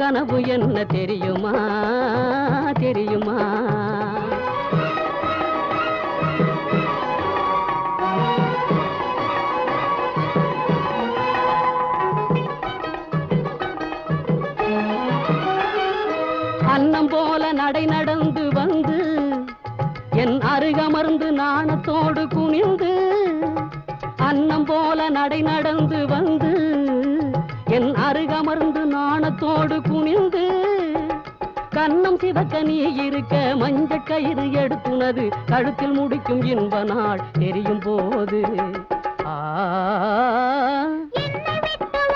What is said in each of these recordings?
கனவு என்ன தெரியுமா தெரியுமா? அன்னம் போல நடை நடந்து வந்து என் அருகமர்ந்து நாணத்தோடு குனிந்து, அன்னம் போல நடை நடந்து வந்து என் அருகமர்ந்து நாணத்தோடு குனிந்து, கன்னம் சிவக்க நீ இருக்க மஞ்சள் கயிறு எடுத்துனது கழுத்தில் முடிக்கும் இன்ப நாள் தெரியும் போது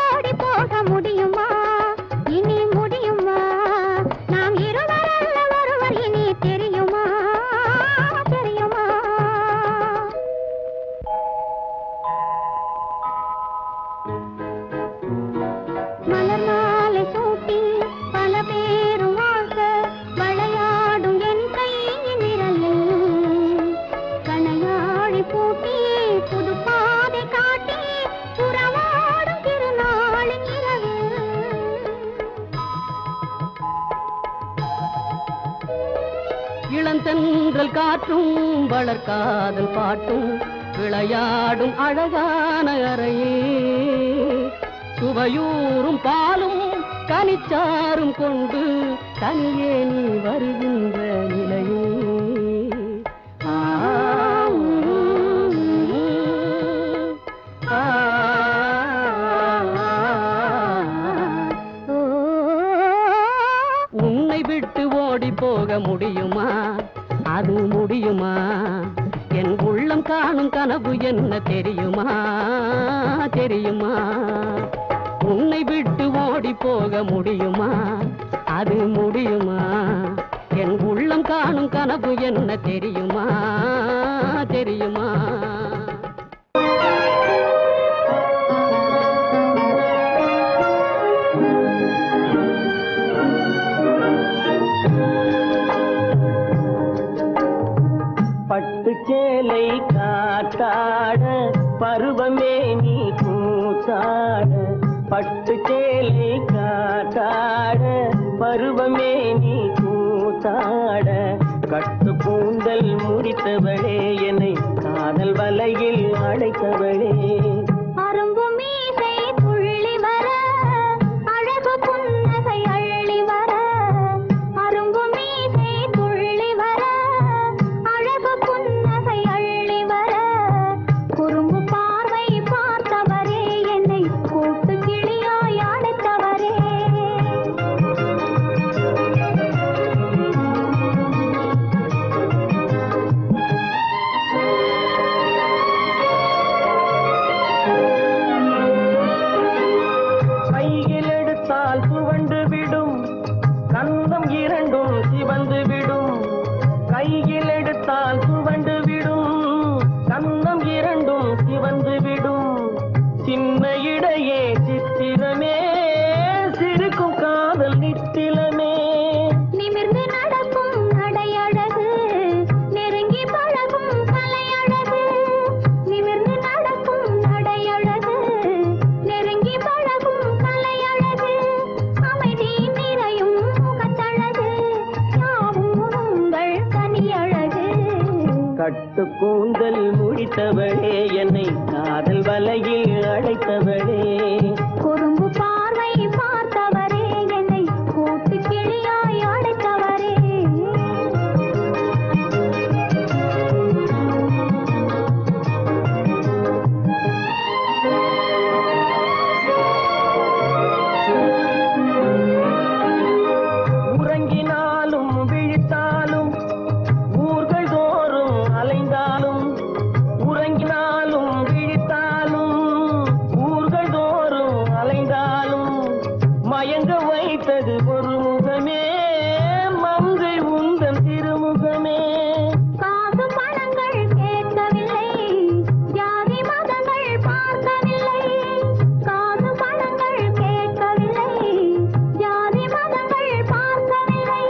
ஓடி போக முடியுமா? இனி முடியுமா? நாம் இருவரல்ல ஒருவர் இனி தெரியுமா தெரியுமா? மலர் மாலை சூட்டி பல பேரும் வாழ்க்க விளையாடும் என் கையின் விரலில் கணையாழி பூட்டி புது பாதை காட்டி புறவாடும் திருநாளின் இரவு. இளந்தென்றல் காற்றும் வளர்காதல் பாட்டும் விளையாடும் அழகான அறையே, சுவையூறும் பாலும் கனிச்சாரும் கொண்டு தனியே நீ வருகின்ற நிலையே. உன்னை விட்டு ஓடி போக முடியுமா? அது முடியுமா? என் உள்ளம் காணும் கனவு என்ன தெரியுமா தெரியுமா? உன்னை விட்டு ஓடி போக முடியுமா? அது முடியுமா? என் உள்ளம் காணும் கனவு என்ன தெரியுமா தெரியுமா? பட்டுச்சேலை காத்தாட பருவமே நீ கூத்தாட, பட்டுச்சேலை காத்தாட பருவமே நீ கூத்தாட, கட்டு கூந்தல் முடித்தவளே என்னை காதல் வலையில் அழைத்தவளே. அரும்பு மீசை புள்ளி வர அழகு புன்னகை அள்ளி வர, அரும்பு மீசை புள்ளி வர அழகு புன்னகை அள்ளி வர, குறும்பு பார்வை பார்த்தவரே என்னை கூட்டு கிளியாய் அழைத்தவரே. கையில் எடுத்தால் சுவண்டு விடும் கந்தம் இரண்டும் சிவந்து விடும், கையில் எடுத்தால் சுவண்டு விடும் கந்தம் இரண்டும் சிவந்து விடும், சின்ன இடையே சித்திரமே சிரிக்கும் காதல் நித்திலமே. நிமிர்ந்து நடக்கும் நடையழகு நெருங்கி பழகும் கலையழகு, நிமிர்ந்து நடக்கும் நடையழகு நெருங்கி பழகும் கலையழகு, அமைதி நிறையும் முகத்தழகு யாவும் உங்கள் தனியழகு. கட்டு கூந்தல் முடித்தவளே என்னை காதல் வலையில் அழைத்தவளே, குறும்பு பார்வை பார்த்தவரே என்னை கூட்டு கிளியாய் அழைத்தவரே. உறங்கினாலும் விழித்தாலும் ஊர்கள் தோறும் அலைந்தாலும், உறங்கினாலும் விழித்தாலும் ஊர்கள் தோறும் அலைந்தாலும், மயங்க வைத்தது ஒரு முகமே மங்கை உந்தன் திருமுகமே. காசு பணங்கள் கேட்கவில்லை ஜாதி மதங்கள் பார்க்கவில்லை, காசு பணங்கள் கேட்கவில்லை ஜாதி மதங்கள் பார்க்கவில்லை,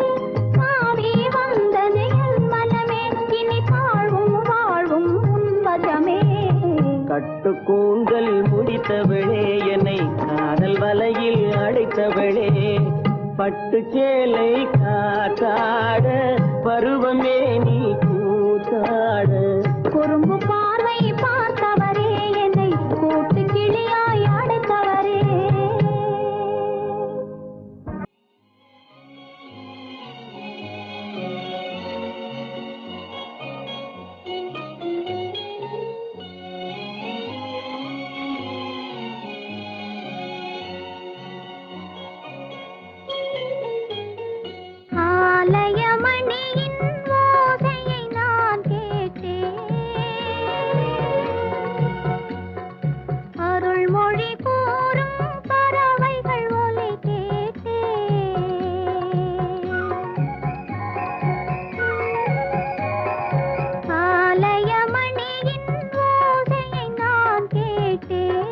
பாவி வந்தது என் மனமே இனி தாழ்வும் வாழ்வும் உன்பதமே. கட்டு கூந்தல் முடித்தவளே என்னை காதல் வலையில் அழைத்தவளே, பட்டு சேலை காத்தாட பருவமே நீ கூத்தாட குறும்பு பார்வை பார்த்தவரே என்னை கூட்டு கிளியாய் அடைத்தவரே ஆலயமணியின் ஓசையை நான் கேட்டேன் அருள்மொழி கூறும் பறவைகள் ஒலி கேட்டேன் ஆலயமணியின் ஓசையை நான் கேட்டேன்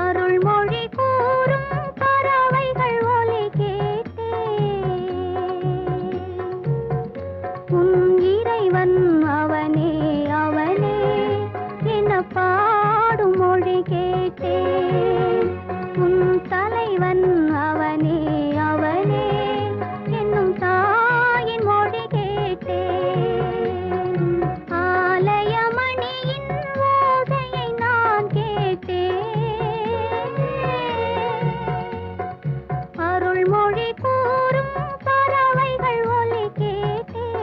அருள்மொழி கூறும் பறவைகள் ஒலி கேட்டேன் உன் இறைவன் அவனே அவனே என பாடும் மொழி கேட்டேன் உன் தலைவன் அவனே அவனே என்னும் தாயின் மொழி கேட்டேன் ஆலயமணியின் ஓசையை நான் கேட்டேன் அருள்மொழி கூறும் பறவைகள் ஒலி கேட்டேன்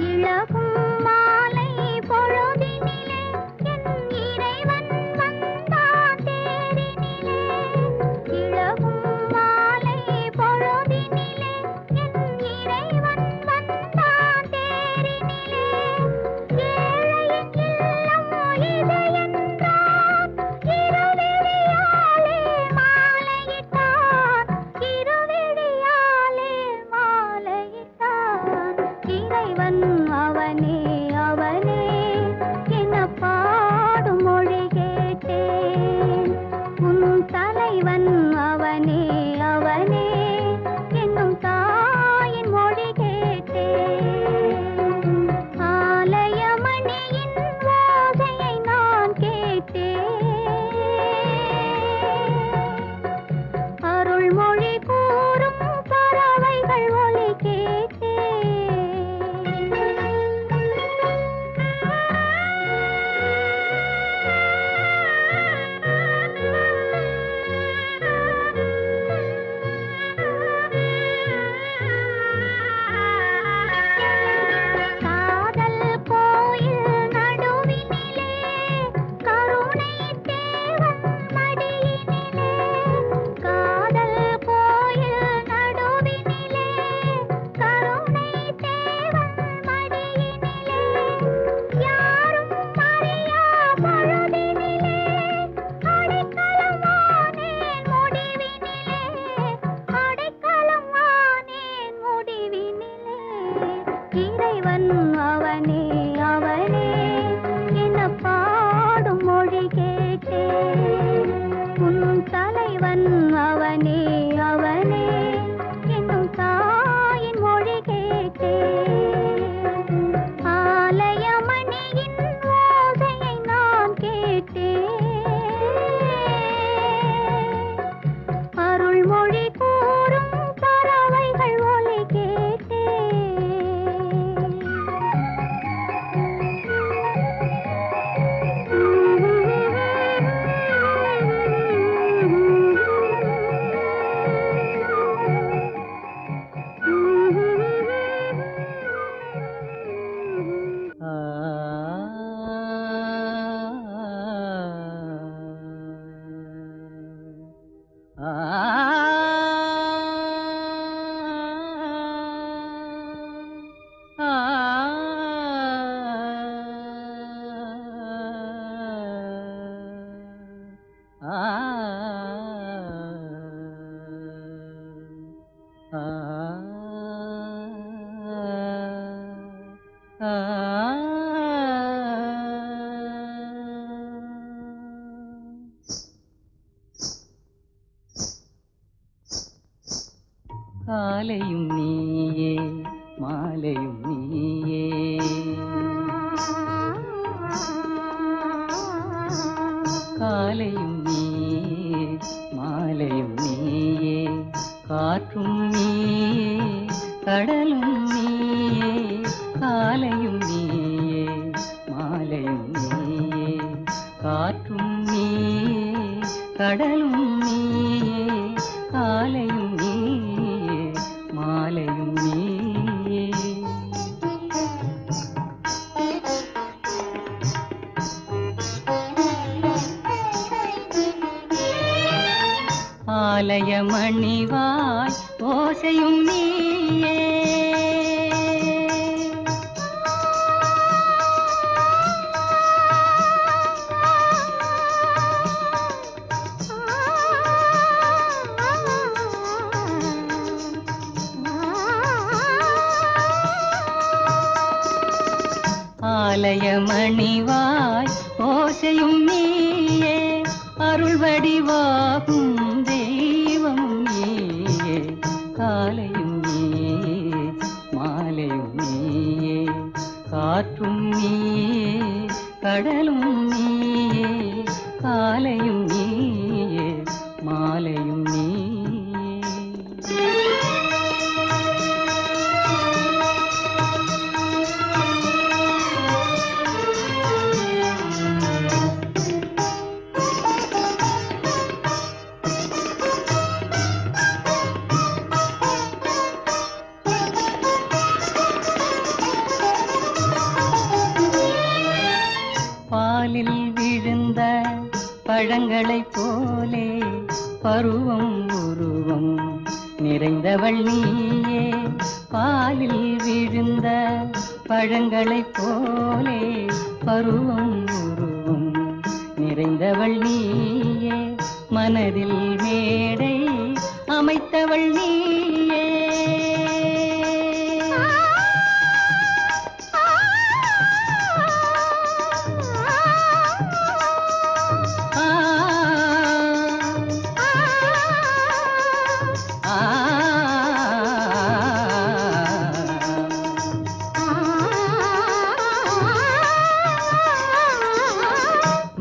இளகும் மாலை பொழுதினிலே என் இறைவன் வந்தான் தேரினிலே இளகும் மாலை பொழுதினிலே என் இறைவன் வந்தான் தேரினிலே ஏழையின் இல்லம் இது என்றான் இருவிழியாலே மாலையிட்டான் இருவிழியாலே மாலையிட்டான் இறைவன் அவனே அவனே என பாடும் மொழி கேட்டேன் உன் தலைவன் அவனே அவனே என்னும் தாயின் மொழி கேட்டேன் ஆலயமணியின் ஓசையை நான் கேட்டேன் அருள்மொழி கூறும் பறவைகள் ஒலி காதல் கோயில் நடுவினிலே கருணை தேவன் மடியினிலே காதல் கோயில் நடுவினிலே கருணை தேவன் மடியினிலே யாரும் அறியா பொழுதினிலே அடைக்கலமானேன் முடிவினிலே அடைக்கலமானேன் முடிவினிலே இறைவன் அவனே அவனே என பாடும் மொழி கேட்டேன் உன் தலைவன் அவனே அவனே என்னும் தாயின் மொழி கேட்டேன் ஆலயமணியின் ஓசையை நான் கேட்டேன் அருள்மொழி கூறும் பறவைகள் ஒலி காலையும் நீயே மாலையும் நீயே காலையும் நீயே மாலையும் நீயே காற்றும் நீயே கடலும் நீயே காலையும் நீயே மாலையும் நீயே காற்றும் நீயே கடலும் நீயே காலையும் நீயே மாலையும் நீயே ஆலய மணிவாய் ஓசையும் நீயே ஆலய மணிவாய் ஓசையும் நீயே அருள் வடிவாகும் தெய்வம் நீயே காலையும் நீயே மாலையும் நீயே காற்றும் நீயே கடலும் நீயே காலையும் நீயே மாலையும் நீயே பாலில் விழுந்த பழங்களைப் போலே பருவம் உருவம் நிறைந்தவள் நீயே பாலில் விழுந்த பழங்களைப் போலே பருவம் உருவம் நிறைந்தவள் நீயே மனதில் மேடை அமைத்தவள் நீயே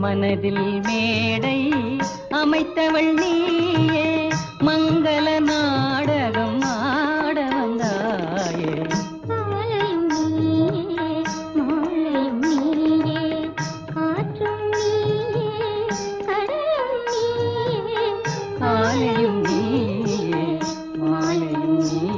மனதில் மேடை அமைத்தவள் நீயே மங்கள நாடகம் ஆட வந்தாயே காலையும் நீயே மாலையும் நீயே காற்றும் நீயே கடலும் நீயே காலையும் நீயே மாலையும் நீயே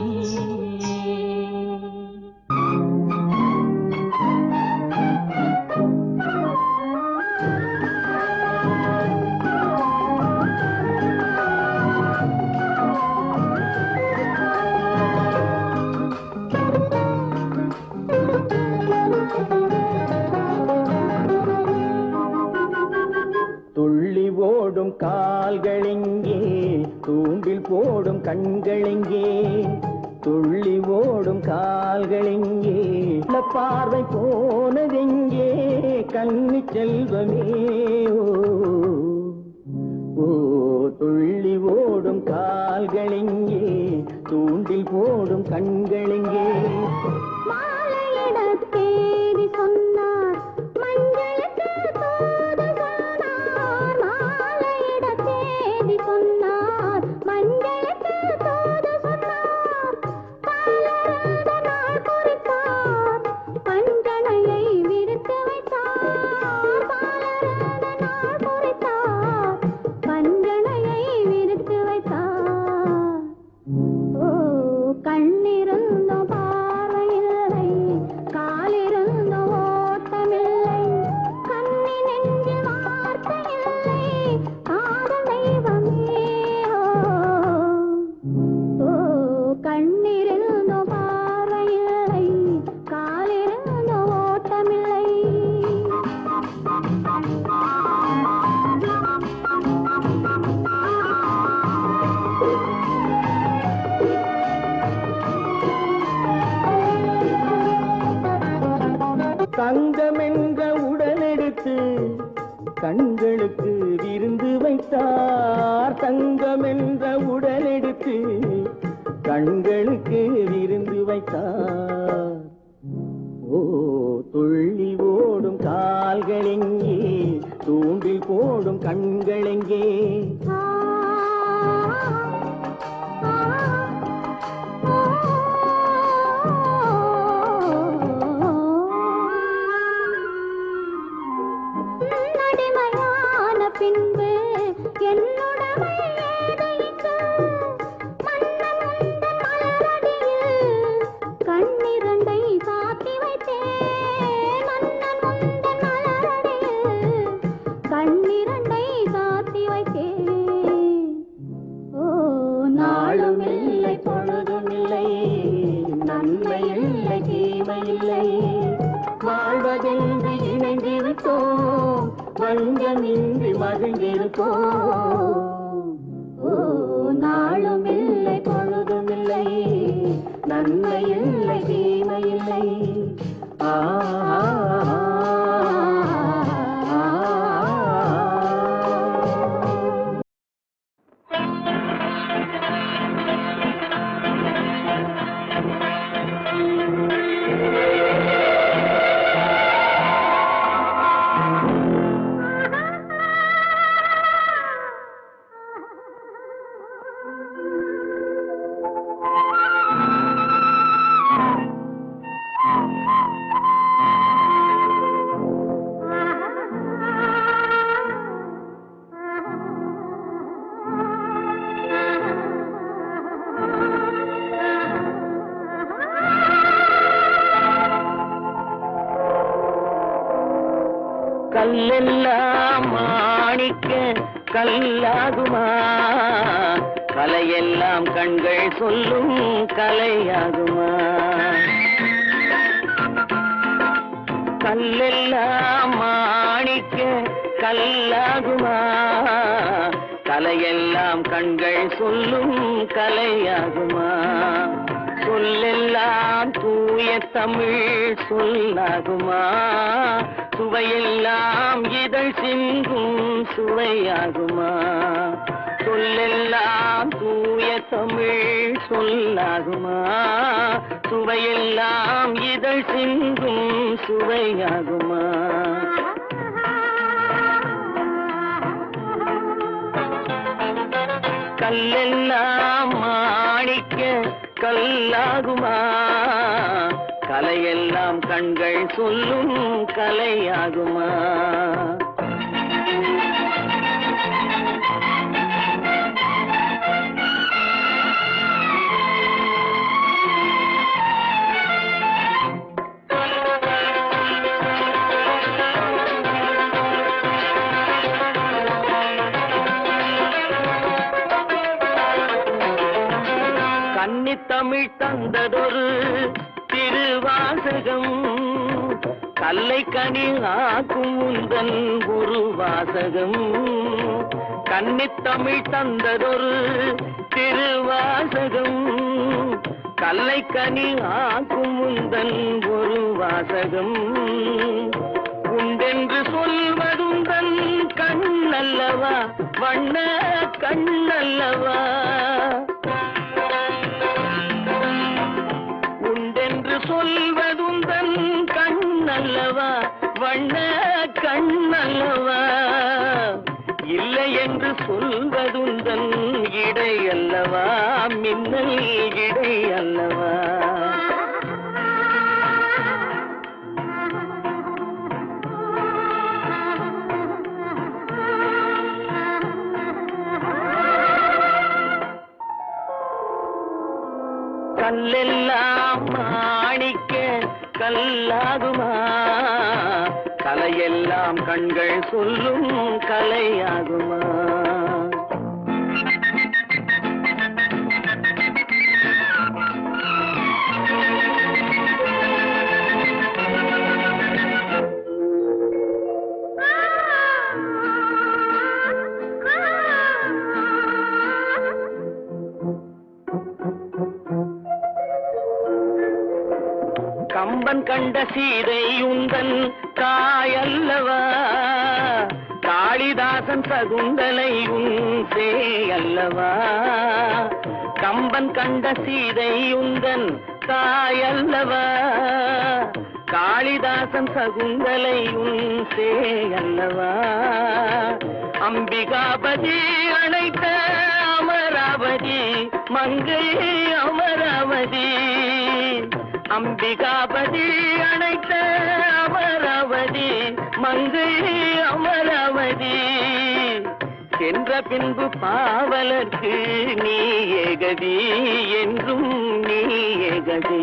துள்ளி ஓடும் கால்களெங்கே தூண்டில் போடும் கண்களெங்கே துள்ளி ஓடும் கால்களெங்கே பார்வை போனதெங்கே கன்னி செல்வமே ஓ துள்ளி ஓடும் கால்களெங்கே தூண்டில் போடும் கண்களெங்கே மாலையிட தேடி சொன்னார் மஞ்சளுக்கு தூது சொன்னார் மாலையிட தேடி சொன்னார் மஞ்சளுக்கு தூது சொன்னார் காலரந்த நாள் குறித்தார் பஞ்சனையை விரித்து வைத்தார் காலரந்த நாள் குறித்தார் பஞ்சனையை விரித்து வைத்தார் ஓ கண்ணிருந்தோ பார்வையில்லை காலிருந்தோ ஓட்டமில்லை கண்ணி நெஞ்சில் வார்த்தையில்லை காதல் தெய்வமே ஓ கண்ணிருந்தோ பார்வையில்லை காலிருந்தோ ஓட்டமில்லை தங்கம் என்ற உடலெடுத்து கண்களுக்கு விருந்து வைத்தார் தங்கம் என்ற உடலெடுத்து கண்களுக்கு விருந்து வைத்தார். ஓ துள்ளி ஓடும் கால்களெங்கே, தூண்டில் போடும் கண்களெங்கே? நடிமையான பின்பு என்னுடமை ஏதைக்கு மன்னன் உந்தன் மலரடியில் கண்ணிரண்டை சாத்தி வைத்தேன். மன்னன் உந்தன் மலரடியில் கண்ணிரண்டை சாத்தி வைத்தேன். ஓ நாளும் இல்லை பொழுதும் இல்லை, நன்மை இல்லை தீமை இல்லை, வாழ்வதென்று இணைந்து விட்டோம், வஞ்சமின்றி மகிழ்ந்திருப்போம். ஓ நாளும் இல்லை பொழுதும் இல்லை, நன்மை இல்லை தீமை இல்லை. ஆ கல்லெல்லாம் மாணிக்க கல்லாகுமா, கலையெல்லாம் கண்கள் சொல்லும் கலையாகுமா? கல்லெல்லாம் மாணிக்க கல்லாகுமா, கலையெல்லாம் கண்கள் சொல்லும் கலையாகுமா? சொல்லெல்லாம் தூய தமிழ் சொல்லாகுமா, சுவையெல்லாம் இதழ் சிந்தும் சுவையாகுமா? சொல்லெல்லாம் தூய தமிழ் சொல்லாகுமா, சுவையெல்லாம் இதழ் சிந்தும் சுவையாகுமா? கல்லெல்லாம் மாணிக்க கல்லாகுமா, கலையெல்லாம் கண்கள் சொல்லும் கலையாகுமா? கன்னித்தமிழ் தந்ததொரு திருவாசகம், கல்லை கனி ஆக்கும் உந்தன் ஒரு வாசகம். கன்னித்தமிழ் தந்ததொரு திருவாசகம், கல்லை கனி ஆக்கும் உந்தன் ஒரு வாசகம். உண்டென்று சொல்வதுந்தன் கண்ணல்லவா, வண்ண கண்ணல்லவா? சொல்வதுந்தன் கண்ணல்லவா, வண்ண கண்ணல்லவா? இல்லை என்று சொல்வதுந்தன் இடை அல்லவா, மின்னல் இடை அல்லவா? கல்லெல்லாம் மாணிக்க கல்லாகுமா, கலையெல்லாம் கண்கள் சொல்லும் கலையாகுமா? கம்பன் கண்ட சீதை உந்தன் தாயல்லவா, காளிதாசன் சகுந்தலை உன் சேயல்லவா? கம்பன் கண்ட சீதை உந்தன் தாயல்லவா, காளிதாசன் சகுந்தலை உன் சேயல்லவா, அம்பிகாபதி அழைத்த அமராவதி மங்கை அமராவதி, அம்பிகாபதி அழைத்த அமராவதி மங்கை அமராவதி, சென்ற பின்பு பாவலர்க்கு நீ ஏகதி என்றும் நீ ஏகதி.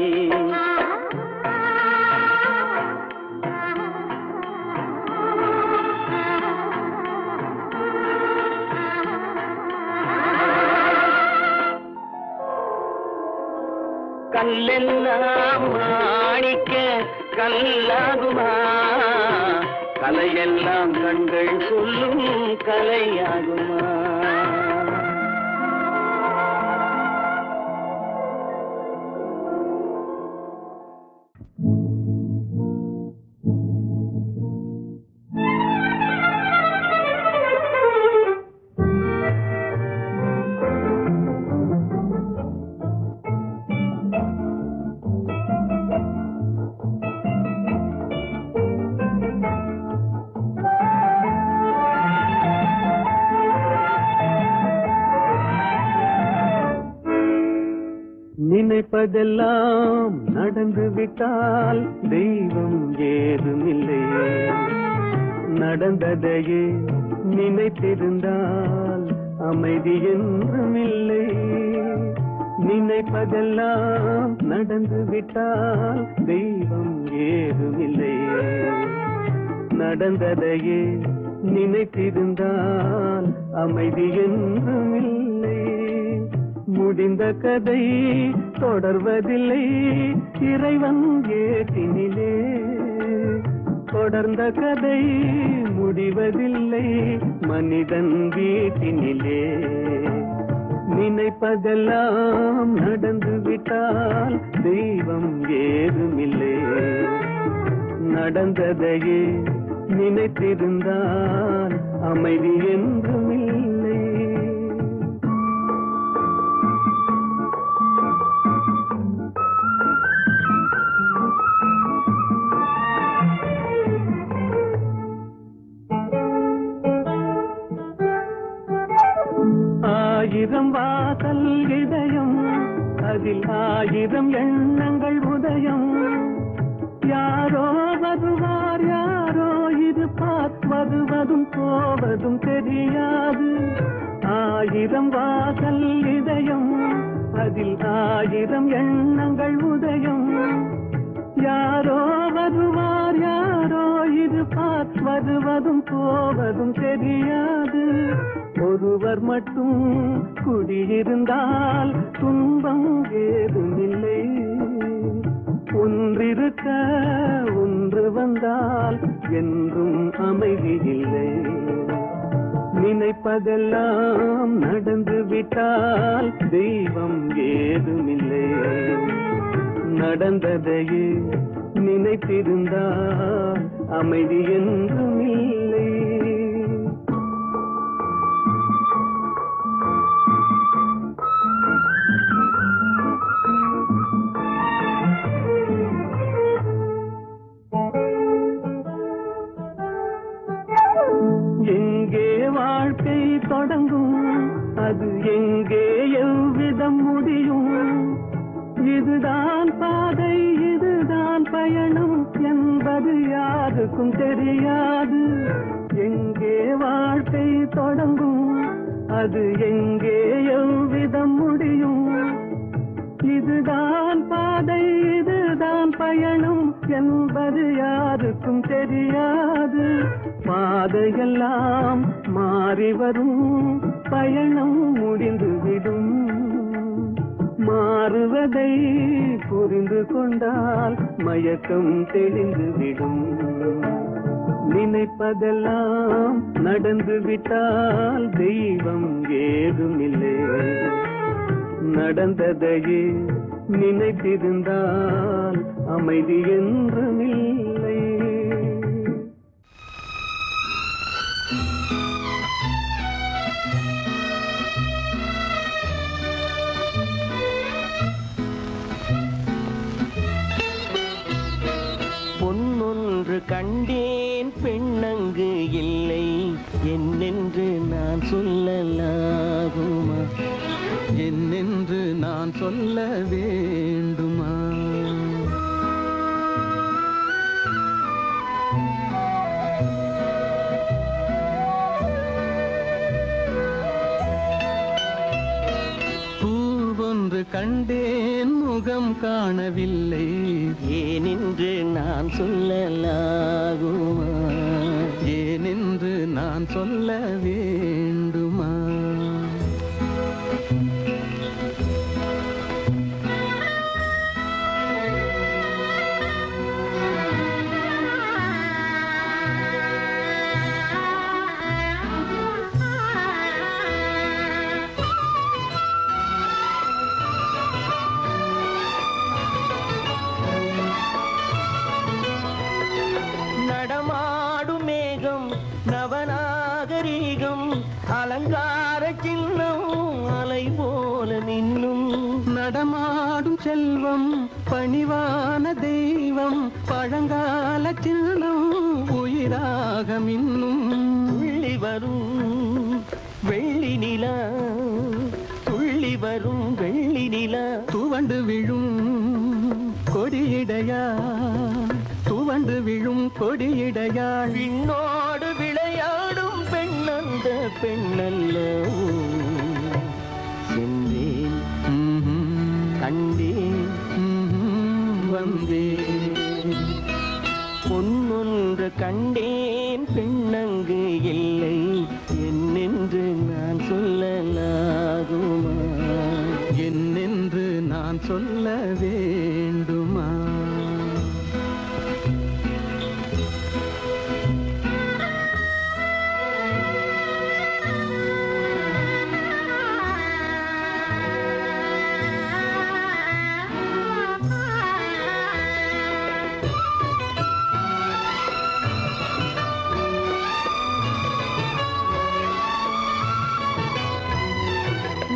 கல்லெல்லாம் மாணிக்க கல்லாகுமா, கலையெல்லாம் கண்கள் சொல்லும் கலையாகுமா. நினைப்பதெல்லாம் நடந்து விட்டால் தெய்வம் ஏதுமில்லை, நடந்ததையே நினைத்திருந்தால் அமைதி என்றுமில்லை. நினைப்பதெல்லாம் நடந்து விட்டால் தெய்வம் ஏதுமில்லை, நடந்ததையே நினைத்திருந்தால் அமைதி என்றுமில்லை. முடிந்த கதை தொடர்வதில்லை இறைவன் ஏற்றினிலே, தொடர்ந்த கதை முடிவதில்லை மனிதன் வீட்டினிலே. நினைப்பதெல்லாம் நடந்து விட்டால் தெய்வம் ஏதுமில்லை, நடந்ததையே நினைத்திருந்தால் அமைதி என்றுமில்லை. ஆயிரம் வாசல் இதயம், அதில் ஆயிரம் எண்ணங்கள் உதயம், யாரோ வருவார் யாரோ இருப்பார், வருவதும் போவதும் தெரியாது. ஆயிரம் வாசல் இதயம், அதில் ஆயிரம் எண்ணங்கள் உதயம், யாரோ வருவார் யாரோ இருப்பார், வருவதும் போவதும் தெரியாது. ஒருவர் மட்டும் குடியிருந்தால் துன்பம் ஏதுமில்லை, ஒன்றிருக்க ஒன்று வந்தால் என்றும் அமைதி இல்லை. நினைப்பதெல்லாம் நடந்து விட்டால் தெய்வம் ஏதுமில்லை, நடந்ததையே நினைத்திருந்தால் அமைதி என்றுமில்லை. எங்கே வாழ்க்கை தொடங்கும், அது எங்கே எவ்விதம் முடியும், இதுதான் பாதை இதுதான் பயணம் என்பது யாருக்கும் தெரியாது. எங்கே வாழ்க்கை தொடங்கும், அது எங்கே எவ்விதம் முடியும், இதுதான் பாதை இதுதான் பயணம் என்பது யாருக்கும் தெரியாது. பாதையெல்லாம் மாறி வரும், பயணம் முடிந்துவிடும், மாறுவதை புரிந்து கொண்டால் மயக்கம் தெளிந்துவிடும். நினைப்பதெல்லாம் நடந்து விட்டால் தெய்வம் ஏதுமில்லை, நடந்ததையே நினைத்திருந்தால் அமைதி என்றுமில்லை. என்னென்று நான் சொல்லலாகுமா? என்னென்று நான் சொல்ல வேண்டுமா? பூவொன்று கண்டேன் முகம் காணவில்லை, ஏனென்று நான் சொல்லலாகுமா? ஏனென்று நான் சொல்ல வேண்டுமா? நடமாடும் மேகம் நவநாகரீகம் அலங்கார சின்னம் அலை போல நின்னும், நடமாடும் செல்வம் பணிவான தெய்வம் பழங்கால சின்னம் உயிராக மின்னும். துள்ளி வரும் வெள்ளி நிலா, துள்ளி வரும் வெள்ளி நிலா, துவண்டு விழும் கொடியிடையா, துவண்டு விழும் கொடியிடையாள். விண்ணோடு விளையாடும் பெண்ணந்த பெண்ணல்ல, சென்றேன் கண்டேன் வந்தேன். பொன்னொன்று கண்டேன் பெண்ணங்கு இல்லை, என்னென்று நான் சொல்லலாகுமா? என்னென்று நான் சொல்ல வேண்டுமா?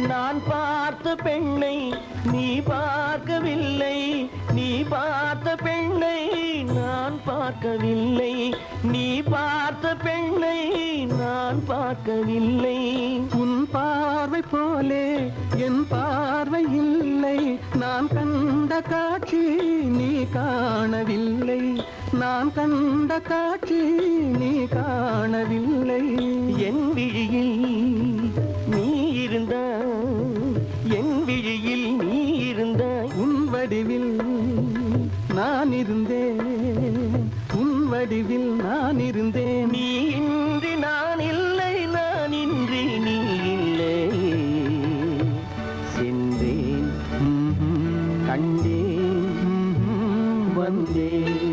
நான் பார்த்த பெண்ணை நீ பார்க்கவில்லை, நீ பார்த்த பெண்ணை நான் பார்க்கவில்லை, நீ பார்த்த பெண்ணை நான் பார்க்கவில்லை. உன் பார்வை போலே என் பார்வை இல்லை, நான் கண்ட காட்சி நீ காணவில்லை, நான் கண்ட காட்சி நீ காணவில்லை. என் விழியில் நீ இருந்தாய், என் விழியில் நீ இருந்தாய், உன் வடிவில் நான் இருந்தேன், உன் வடிவில் நான் இருந்தேன். நீ இன்றி நான் இல்லை, நான் இன்றி நீ இல்லை. சென்றேன் கண்டேன் வந்தேன்.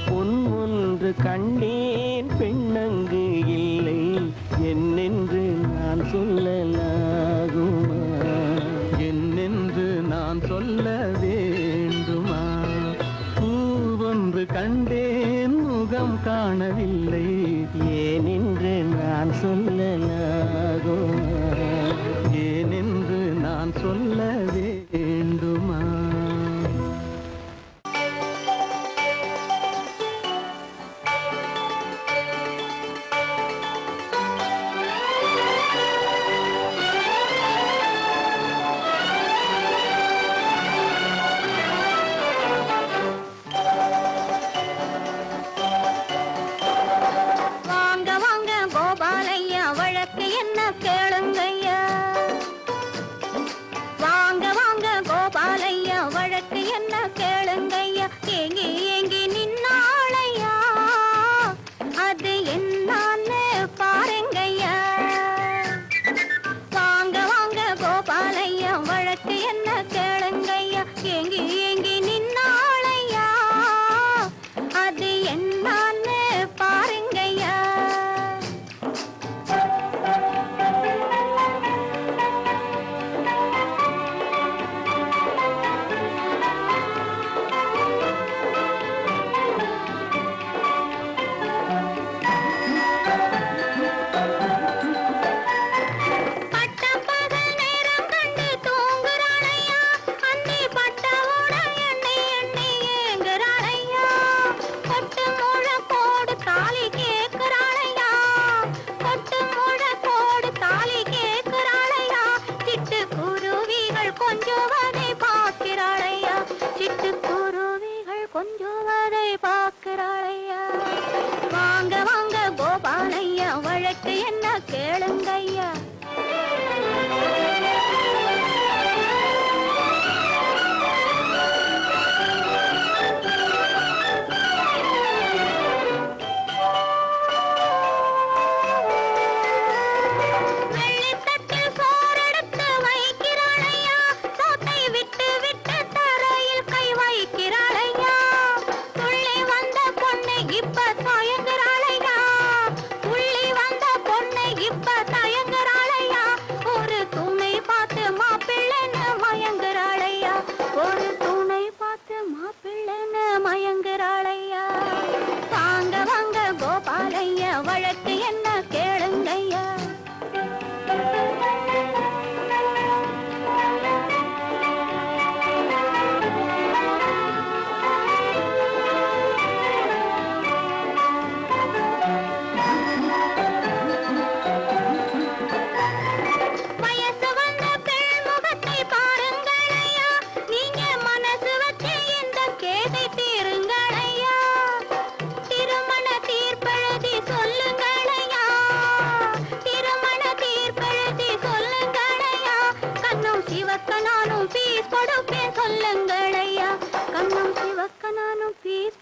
பொன் ஒன்று கண்டேன் பெண்ணங்கு இல்லை, என்னென்று நான் சொல்லலாகுமா? என்னென்று நான் சொல்ல வேண்டுமா? பூவொன்று கண்டேன் முகம் காணவில்லை, ஏனென்று நான் சொல்லலாகுமா? ஏனென்று நான் சொல்ல வேண்டுமா? கோபாலையா வழக்கு என்ன கேளுங்கய்யா,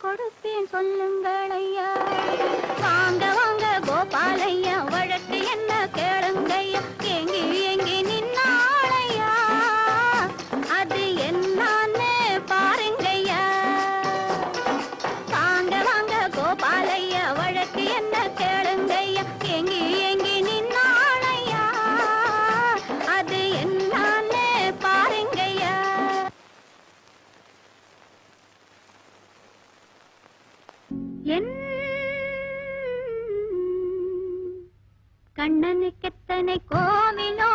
கொடுப்பேன் சொல்லுங்கள் ஐயா. வாங்க வாங்க கோபாலையா, வழக்கு என்ன கேளுங்கய்யா. எங்கி எங்கி நின்னாளையா, அது என்னான்னு பாருங்கய்யா. வாங்க வாங்க கோபாலையா, வழக்கு என்ன கேளுங்கய்யா. எங்கி எங்கி நின்னாளையா, அது என்னான்னு பாருங்கய்யா. என் கண்ணனுக்கெத்தனை கோவிலோ,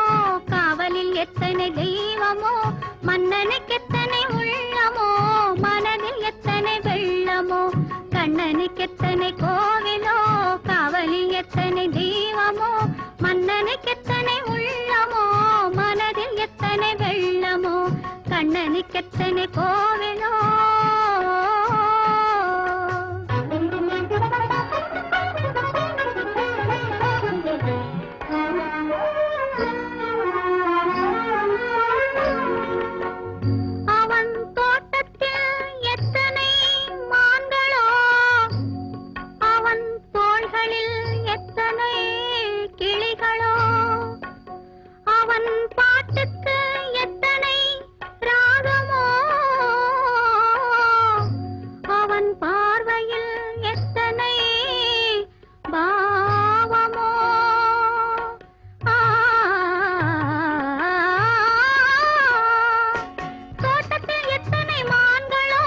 காவலில் எத்தனை தெய்வமோ, மன்னனுக்கெத்தனை உள்ளமோ, மனதில் எத்தனை வெள்ளமோ. கண்ணனுக்கெத்தனை கோவிலோ, காவலில் எத்தனை தெய்வமோ, மன்னனுக்கெத்தனை உள்ளமோ, மனதில் எத்தனை வெள்ளமோ. கண்ணனுக்கெத்தனை கோவிலோ. அவன் தோட்டத்தில் எத்தனை மான்களோ, அவன் தோள்களில் எத்தனை கிளிகளோ, அவன் பாட்டுக்கு எத்தனை ராகமோ, அவன் பார்வையில் எத்தனை பாவமோ. தோட்டத்தில் எத்தனை மான்களோ,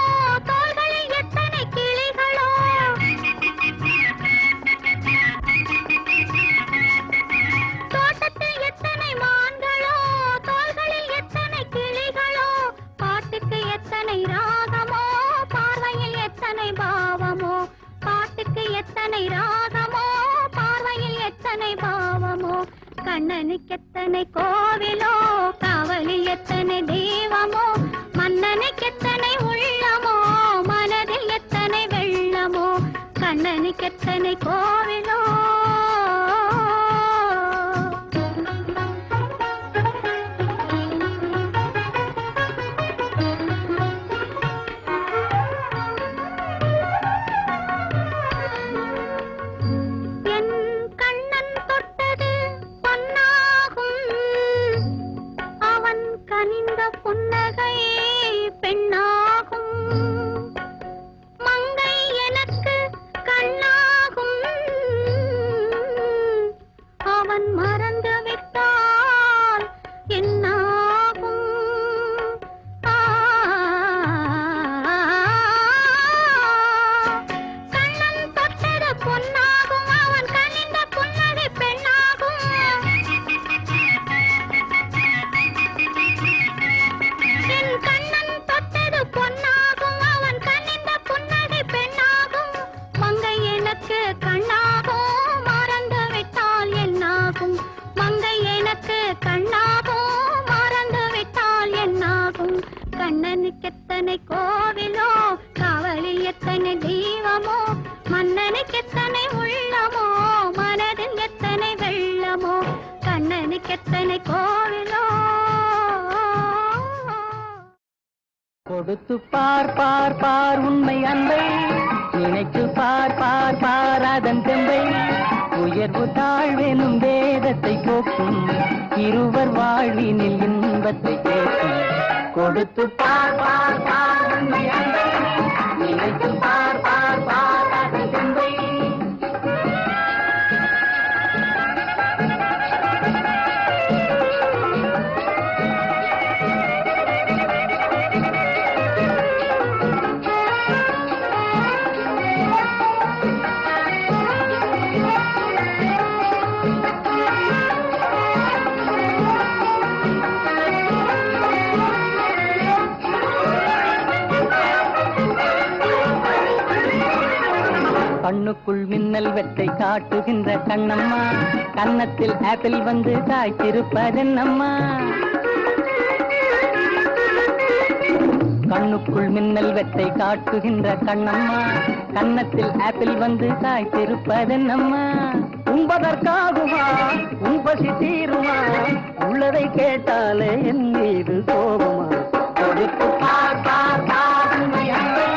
தோள்களில் எத்தனை கிளிகளோ, தோட்டத்தில் எத்தனை மான்களோ, தோள்களில் எத்தனை கிளிகளோ, பாட்டுக்கு எத்தனை ராகமோ, பார்வையில் எத்தனை பாவமோ. பாட்டுக்கு எத்தனை ராகமோ, பார்வையில் எத்தனை பாவமோ. கண்ணனுக்கெத்தனை கோவிலோ, காவலில் எத்தனை தெய்வமோ, மன்னனுக்கெத்தனை உள்ளமோ, மனதில் எத்தனை வெள்ளமோ. கண்ணனுக்கெத்தனை கோவிலோ. என் கண்ணன் தொட்டது பொன்னாகும், அவன் கனிந்த புன்னகை பெண்ணாகும். மங்கை எனக்கு கண்ணாகும், அவன் மறந்து விட்டால் என்னாகும். கண்ணன் தொட்டது பொன்னாகும், அவன் கனிந்த புன்னகை பெண்ணாகும். என் கண்ணன் தொட்டது பொன்னாகும், அவன் கனிந்த புன்னகை பெண்ணாகும். மங்கை எனக்கு கண்ணாகும், மறந்து விட்டால் என்னாகும். மங்கை எனக்கு கண்ணாகும், மறந்து விட்டால் என்னாகும். கண்ணனுக்கெத்தனை கோவிலோ, காவலில் எத்தனை தெய்வமோ, மன்னனுக்கெத்தனை உள்ளமோ, மனதில் எத்தனை வெள்ளமோ. கண்ணனுக்கெத்தனை கோவிலோ. கொடுத்து பார் பார் பார் உண்மை அன்பை, நினைத்து பார் பார் பார் அதன் தெம்பை. உயர்வு தாழ்வெனும் வேதத்தை போக்கும், இருவர் வாழ்வினில் இன்பத்தை கேட்கும். கொடுத்து பார் பார் பார் உண்மை அன்பை, நினைத்து பார் பார் பார் அதன் தெம்பை. கண்ணுக்குள் மின்னல் வெட்டை காட்டுகின்ற கண்ணம்மா, கன்னத்தில் ஆப்பிள் வந்து காய்த்திருப்பதென்னம்மா. கண்ணுக்குள் மின்னல் வெட்டை காட்டுகின்ற கண்ணம்மா, கன்னத்தில் ஆப்பிள் வந்து காய்த்திருப்பதென்னம்மா. உண்பதற்காகுமா உன்பசி தீருமா, உள்ளதை கேட்டாலே என் மீது கோபமா. கொடுத்து பார் பார் பார் உண்மை அன்பை,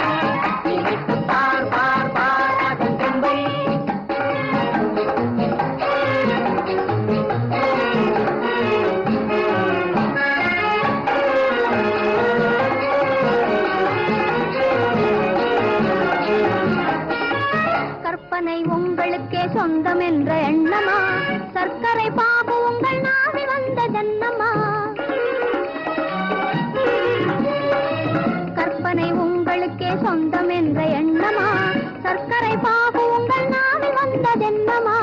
நினைத்து பார் சொந்தம் என்ற எண்ணமா சர்க்கரை பாபு உங்கள் நாவி வந்த ஜன்னமா கற்பனை உங்களுக்கே சொந்தம் என்ற எண்ணமா சர்க்கரை பாபு உங்கள் நாவி வந்த ஜன்னமா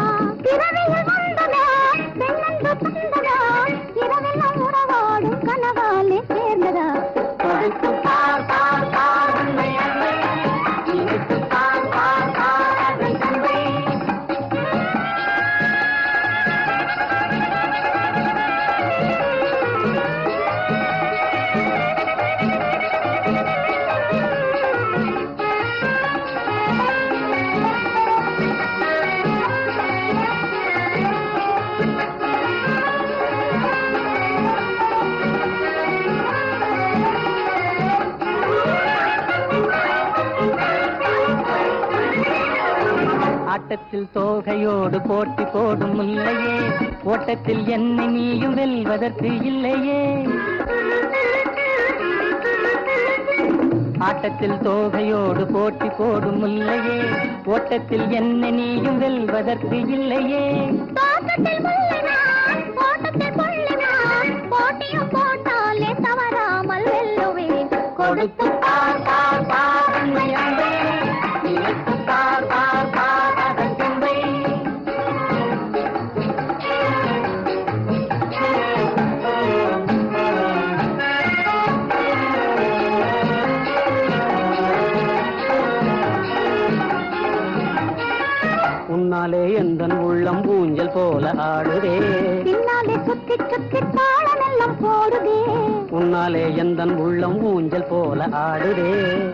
பிறவியில் வந்ததா பெண்ணென்று தந்ததா இரவெல்லாம் உறவாடும் கனவாலே சேர்ந்ததா ஆட்டத்தில் தோகையோடு போட்டி போடும் முல்லையே ஓட்டத்தில் என்னை நீயும் வெல்வதற்கு இல்லையே ஆட்டத்தில் தோகையோடு போட்டி போடும் முல்லையே ஓட்டத்தில் என்னை நீயும் வெல்வதற்கு இல்லையே போட்டியும் போட்டாலே தவறாமல் வெல்லுவேன் கொடுத்து உன்னாலே எந்தன் உள்ளம் ஊஞ்சல் போல ஆடுதே பின்னாலே சுத்தி சுத்தி தாளமெல்லாம் போடுதே உன்னாலே எந்தன் உள்ளம் ஊஞ்சல் போல ஆடுதே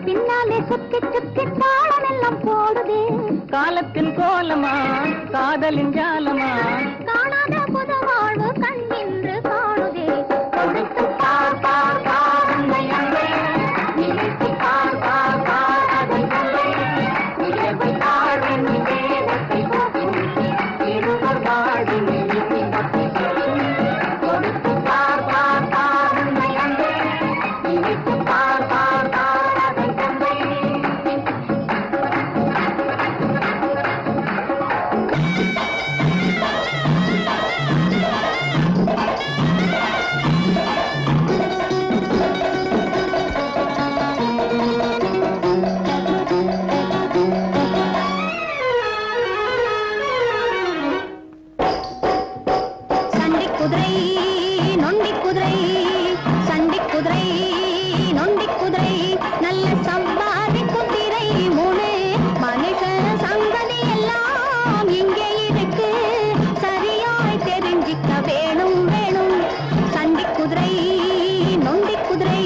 பின்னாலே சுத்தி சுத்தி தாளமெல்லாம் போடுதே காலத்தின் கோலமா காதலின் ஜாலமா காணாத புது வாழ்வு கண்ணின்று காணுதே கொடுத்து பார் பார் பார் உன்னை அன்பே நினைத்து பார் பார் பார் அதன் தந்தை உயர்வை தாழ்வின் வேதத்தை போக்கும் இருவர் வாழ்வின் இன்பத்தை சொல்லும் கொடுத்து பார் பார் பார் உன்னை அன்பே நினைத்து பார் பார் பார் அதன் தந்தை சண்டி குதிரை நொண்டி குதிரை சண்டி குதிரை நொண்டி குதிரை நல்ல சம்பாதி குதிரை மூணு மனுஷ சங்கதி எல்லாம் இங்கே இருக்கு சரியாய் தெரிஞ்சிக்க வேணும் வேணும் சண்டி குதிரை நொண்டி குதிரை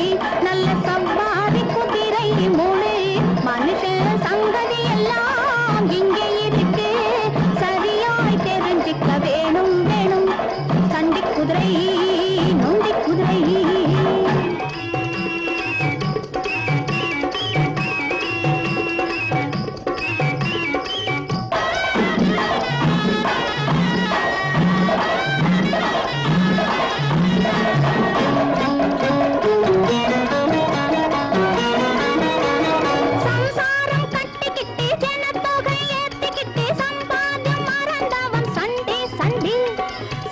நல்ல சம்பாதி குதிரை மூணு மனுஷ சங்கதி எல்லாம் இங்கே இருக்கு சரியாய் தெரிஞ்சிக்க வேணும் வேணும் சண்டி குதிரை நொண்டி குதிரை சம்சாரம் கட்டிக்கிட்டு ஜனத்தொகை ஏத்திக்கிட்டு சம்பாத்தியம் மறந்தவன் சண்டி சண்டி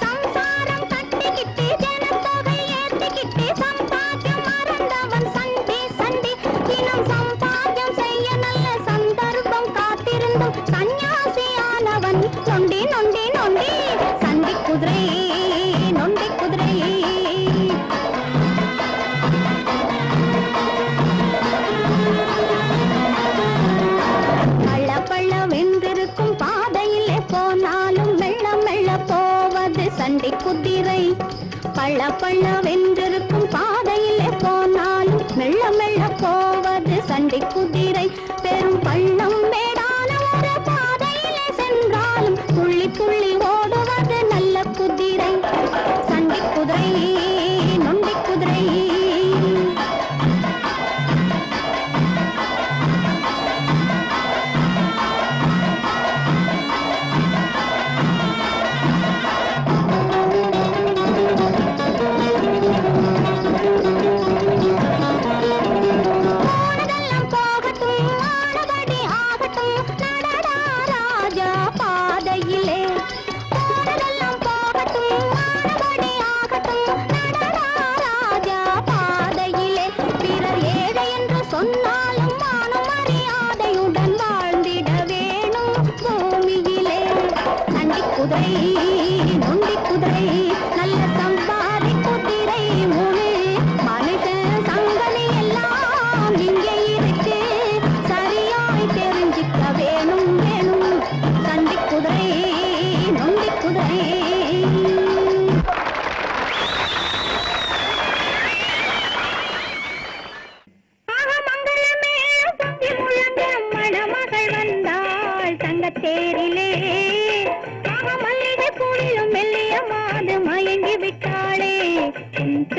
சம்சாரம் கட்டிக்கிட்டு ஜனத்தொகை ஏத்திக்கிட்டு சம்பாத்தியம் மறந்தவன் சண்டி சண்டி தினம் சம்பாத்தியம் செய்ய நல்ல சந்தர்ப்பம் காத்திருந்தும் சந்நியாசியானவன் நொண்டி நொண்டி நொண்டி சண்டி குதிரை நொண்டி குதிரை பள்ள பள்ள வென்றிருக்கும் பாதையிலே போனாலும் மெல்ல மெல்ல போவது சண்டி குதிரை பள்ள பள்ள வென்றிருக்கும் பாதையிலே போனாலும் மெல்ல மெல்ல போவது சண்டி குதிரை பெரும் பள்ளம் மேடான ஒரு பாதையிலே சென்றாலும் துள்ளி துள்ளி ஓடுவது நல்ல குதிரை சண்டி குதிரை நொண்டி குதிரை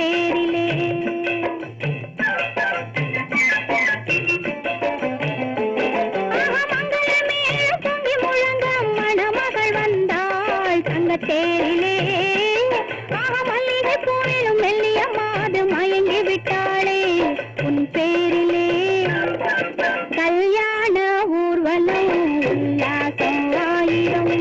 தேரிலே. மங்களமே பொங்கி முழங்க மணமகள் வந்தாள் தங்க தேரிலே. மல்லிகை பூவிலும் மெல்லிய மாது மயங்கி விட்டாளே உன் பேரிலே. கல்யாண ஊர்வலம் உல்லாசம் ஆயிரம்.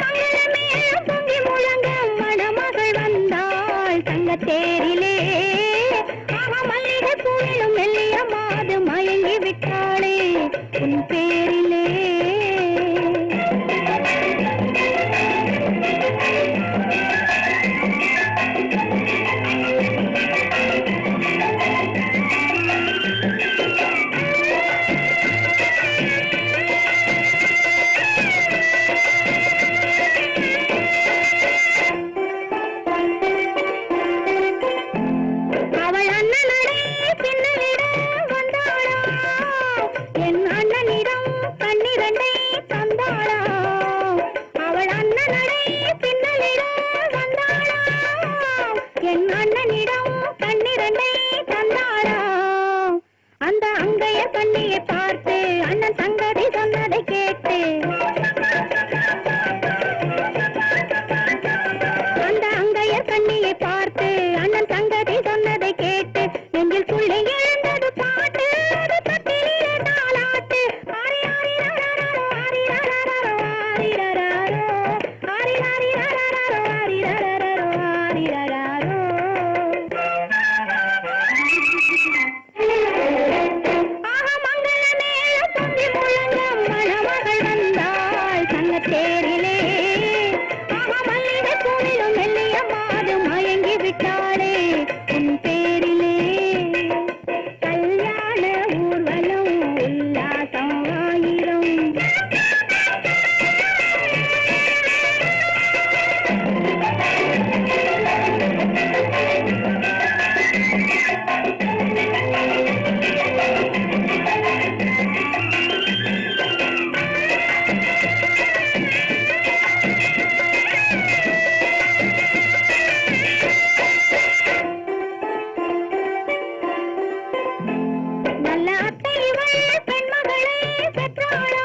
மங்களமே பொங்கி முழங்க மணமகள் வந்தாள் தங்க தேரிலே. மல்லிகை பூவிலும் மெல்லிய மாது மயங்கி விட்டாளே உன் பேரிலே. அவள் அண்ணனடே பின்னலிடம் வந்தாளா, என் அண்ணனிடம் கண்ணிரண்டை தந்தாளா. அவள் அண்ணனடே பின்னலிடம் வந்தாளா, என் அண்ணனிடம் கண்ணிரண்டை தந்தாளா. அந்த அங்கைய கண்ணியை பார்த்து அண்ணன் சங்கதி சொன்னதை கேட்டு, அந்த அங்கையர் கண்ணியை பார்த்து அண்ணன் சங்கதி சொன்னதை கேட்டு நெஞ்சில் துள்ளி எழுந்தது பாட்டு. அது தொட்டிலே தாலாட்டு. ஆரி ஆரி ரரரரோ, ஆரி ரரரரோ, ஆரி ரரரோ, ஆரி ஆரி ரரரரோ, ஆரி ரரரரோ, ஆரி ரரரோ. மங்களமே பொங்கி முழங்க மணமகள் வந்தாள் தங்க தேரிலே. மல்லிகை பூவிலும் மெல்லிய மாது மயங்கி விட்டாளே உன் பேரிலே. கல்யாண ஊர்வலம் உல்லாசம் ஆயிரம். நல்ல அத்தை இவள் பெண்மகளை பெற்றாளா,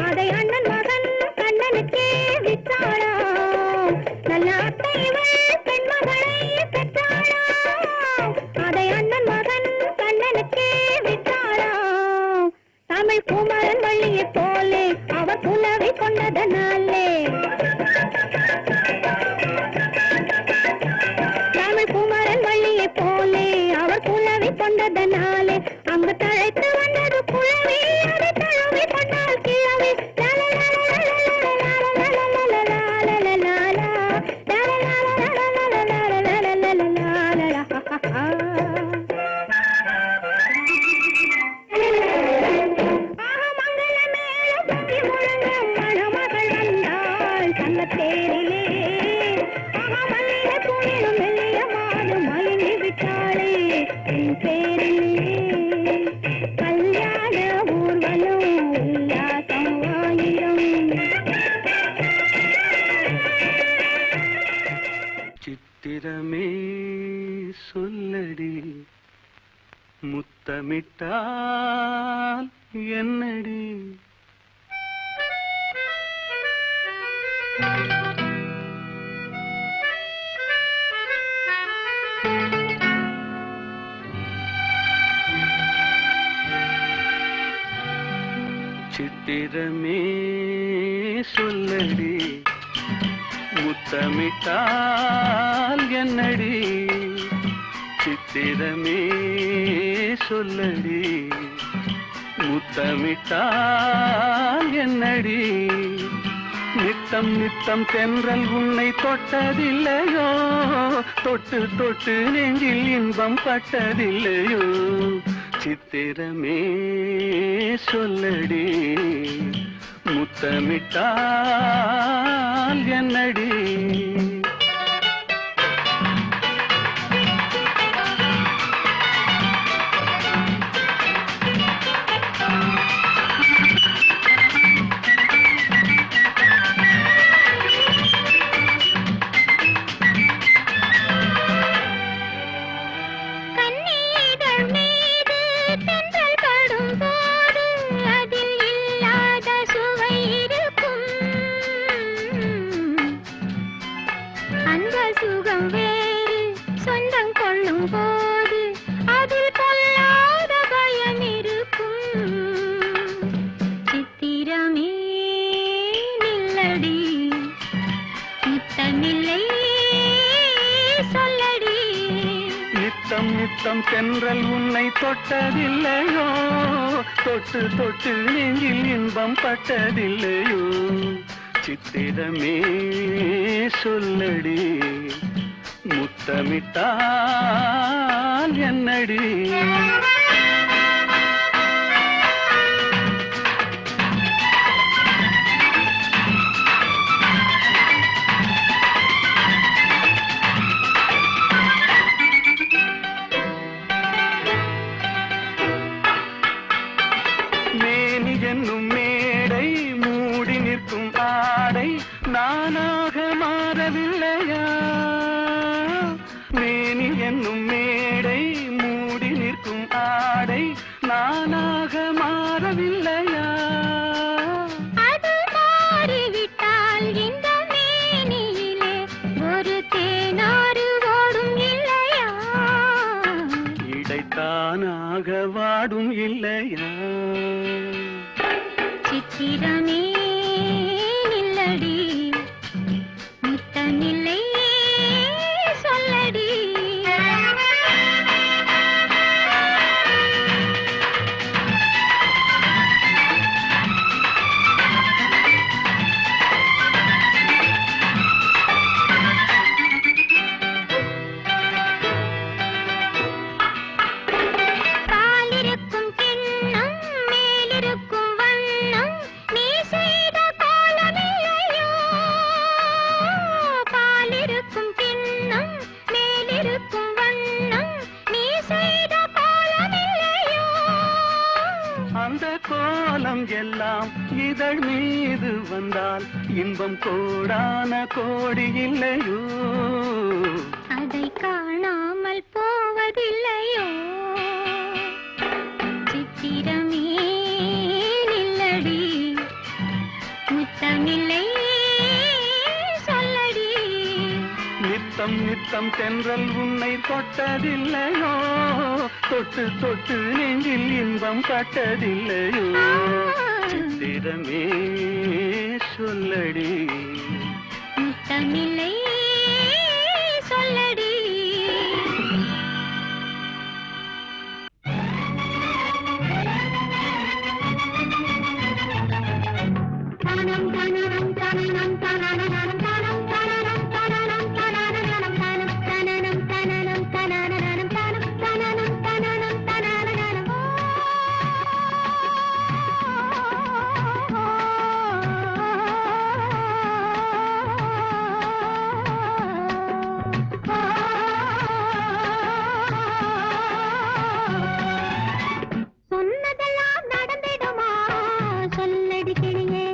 அதை அண்ணன் மகன் கண்ணனுக்கே விற்றாளா. நல்ல அத்தை இவள் பெண்மகளை பெற்றாளா, அதை அண்ணன் மகன் கண்ணனுக்கே விற்றாளா. தமிழ் குமரன் வள்ளியை போலே அவர் புலவை கொண்டதனாலே, தமிழ் குமரன் வள்ளியை போலே அவர் புலவை கொண்டதனாலே அங்கு தழைத்து வந்தது புலவி. அதை தழுவி கொண்டால் கிழவி. மங்களமே பொங்கி முழங்க மணமகள் வந்தாள் தங்க தேரிலே. மல்லிகை பூவிலும் மெல்லிய மாது மயங்கி விட்டாளே உன் பேரிலே. கல்யாண ஊர்வலம் உல்லாசம் ஆயிரம். சித்திரமே சொல்லடி முத்தமிட்டால் என்னடி. சித்திரமே சொல்லடி முத்தமிட்டால் என்னடி. சித்திரமே சொல்லடி முத்தமிட்டால் என்னடி. நித்தம் நித்தம் தென்றல் உன்னை தொட்டதில்லையோ, தொட்டு தொட்டு நெஞ்சில் இன்பம் பட்டதில்லையோ. சித்திரமே சொல்லடி முத்தமிட்டால் என்னடி. சுகம் வேறு சொந்தம் கொள்ளும் போது அதில் கொள்ளாத பயம் இருக்கும். சித்திரமே நில்லடி முத்தமில்லை சொல்லடி. நித்தம் நித்தம் தென்றல் உன்னை தொட்டதில்லையோ, தொட்டு தொட்டு நெஞ்சில் இன்பம் பட்டதில்லையோ. சித்திரமே சொல்லடி முத்தமிட்டால் என்னடி. மேனி என்னும் மேடை மூடி நிற்கும் ஆடை நானாக மாறவில்லையா. மேனி என்னும் மேடை மூடி நிற்கும் ஆடை நானாக மாறவில்லையா. அது மாறிவிட்டால் இந்த மேனியிலே ஒரு தேனாறு ஓடும் இல்லையா. இடைத்தானாக வாடும் இல்லையா. சித்திரமே நில்லடி முத்தமில்லை சொல்லடி. பாலிருக்கும் கிண்ணம் மேலிருக்கும் வண்ணம் நீ செய்த கோலமில்லையோ. பாலிருக்கும் கிண்ணம் மேலிருக்கும் வண்ணம் நீ செய்த கோலமில்லையோ. அந்த கோலம் எல்லாம் இதழ் மீது வந்தால் இன்பம் கோடான கோடி இல்லையோ. அதை காணாமல் போவதில்லையோ. சித்திரமே நில்லடி முத்தமில்லை சொல்லடி. நித்தம் நித்தம் தென்றல் உன்னை தொட்டதில்லையோ, தொட்டு தொட்டு நெஞ்சில் இன்பம் பட்டதில்லையோ. சித்திரமே சொல்லடி முத்தமில்லை சொல்லடி. தனனம் தனனம் தனனம் தனனம் தனனம் தனனம் தனனம் தனனம் தனனம் தனனம் தனனம் தனனம் தனனம் தனனம் தனனம். சொன்னதெல்லாம் நடந்திடுமா சொல்லடி கிளியே.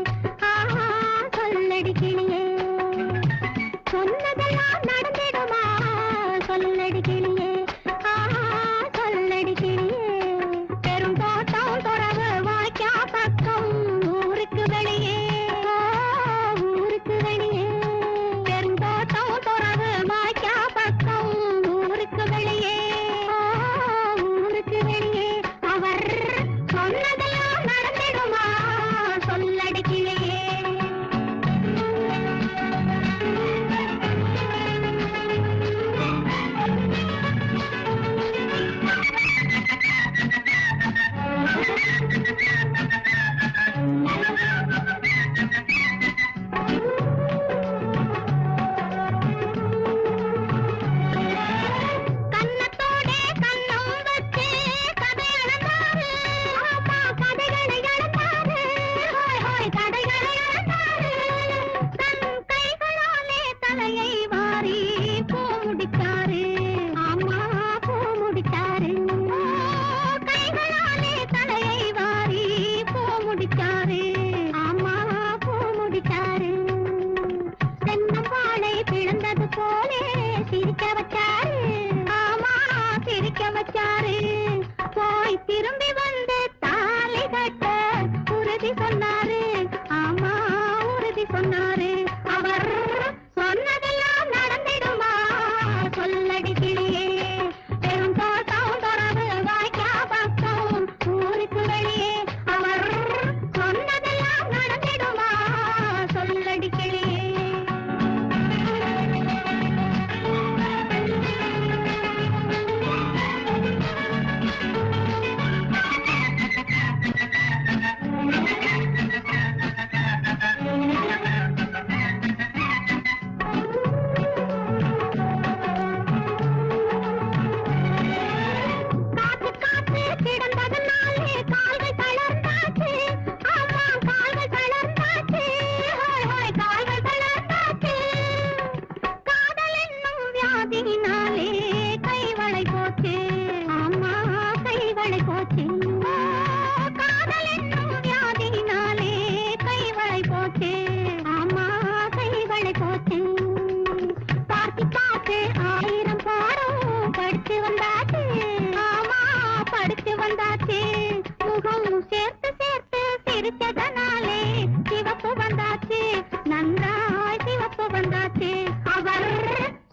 சொல்லடி கிளியே. சொன்னதெல்லாம் நடந்திடுமா சொல்லடி கிளியே. சொல்லடி கிளியே. பெரும் தோட்டம் துறவு வாய்க்கா பக்கம் ஊருக்கு வெளியே. ஊருக்கு வெளியே. பெரும் தோட்டம் துறவு வாய்க்கா பக்கம் ஊருக்கு வெளியே. ஊருக்கு வெளியே. அவர் சொன்னதெல்லாம் நடந்திடுமா சொல்லடி கிளியே. கண்ணத்தோடே கண்ணம் வச்சு கதை அளந்தாரு. ஆமா கதைகளை அளந்தாரு. ஹோய் ஹோய் கதைகளை அளந்தாரு. தன் கைகளாலே தலையை வாரி பூ முடித்தாரு. ஆமா பூ முடித்தாரு. கைகளாலே தலையை வாரி பூ முடித்தாரு. ஆமா பூ முடித்தாரு. தென்னம்பாளை பிளந்தது போலே சிரிக்க வச்சாரு. ஆமா சிரிக்க வச்சாரு. போய் திரும்பி வந்து தாலி கட்ட உறுதி சொன்னாரு. ஆமா உறுதி சொன்னாரு. அவர் சொன்னதெல்லாம் நடந்திடுமா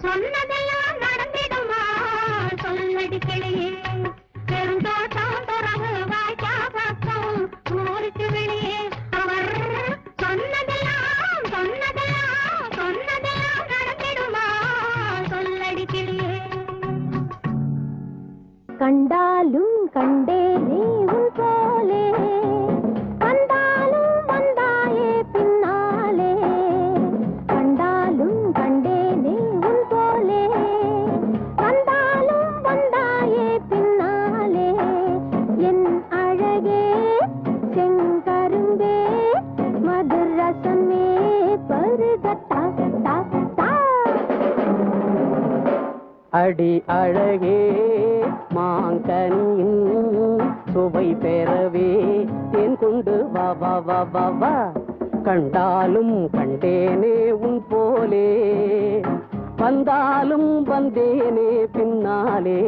சொன்னதெல்லாம் நடந்திடுமா சொல்லடி கிளியே பெருந்தோட்டம் பிறகு வாய்க்கா பக்கம் ஊருக்கு வெளியே அவர் சொன்னதெல்லாம் நடந்திடுமா சொல்லடி கிளியே கண்டாலும் கண்டேனே உன் போலே வந்தாலும் வந்தாயே பின்னாலே கண்டாலும் கண்டேனே உன் போலே வந்தாலும் வந்தாயே பின்னாலே என் அழகே செங்கரும்பே மதுரசமே பருகத்தா தா தா அடி அழகே மாங்கனியின் சுவை பெறவே தேன் கொண்டு வா வா வா வா வா கண்டாலும் கண்டேனே உன் போலே வந்தாலும் வந்தேனே பின்னாலே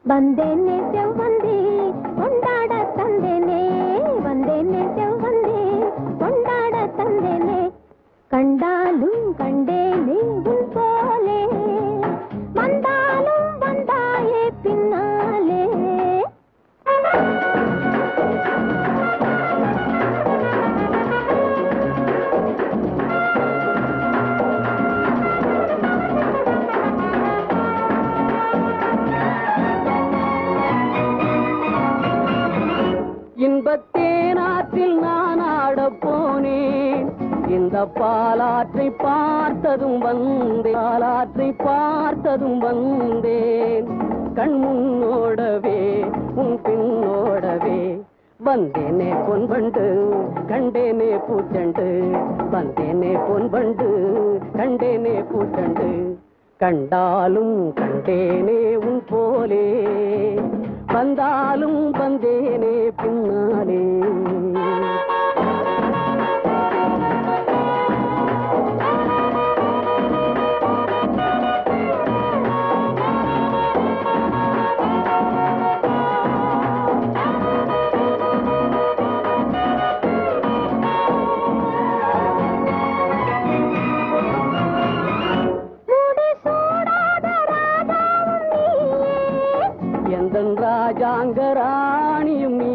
வந்தேனே செவ்வந்தே கொண்டாட தந்தேனே வந்தேனே செவ்வந்தே கொண்டாட தந்தேனே கண்டாலும் கண்டேனே உன் போலே வந்தாலும் வந்தாயே பின்னாலே இன்பத்தேனாற்றில் நான் ஆடப் போனேன் இந்த பாலாற்றை பார்த்ததும் வந்தேன் கண் முன்னோடவே உன் பின்னோடவே வந்தேனே பொன்பண்டு கண்டேனே பூச்சண்டு வந்தேனே பொன்பண்டு கண்டேனே பூச்சண்டு கண்டாலும் கண்டேனே உன் போலே வந்தாலும் வந்தேனே பின்னாலே ராஜாங்கராணியும் நீ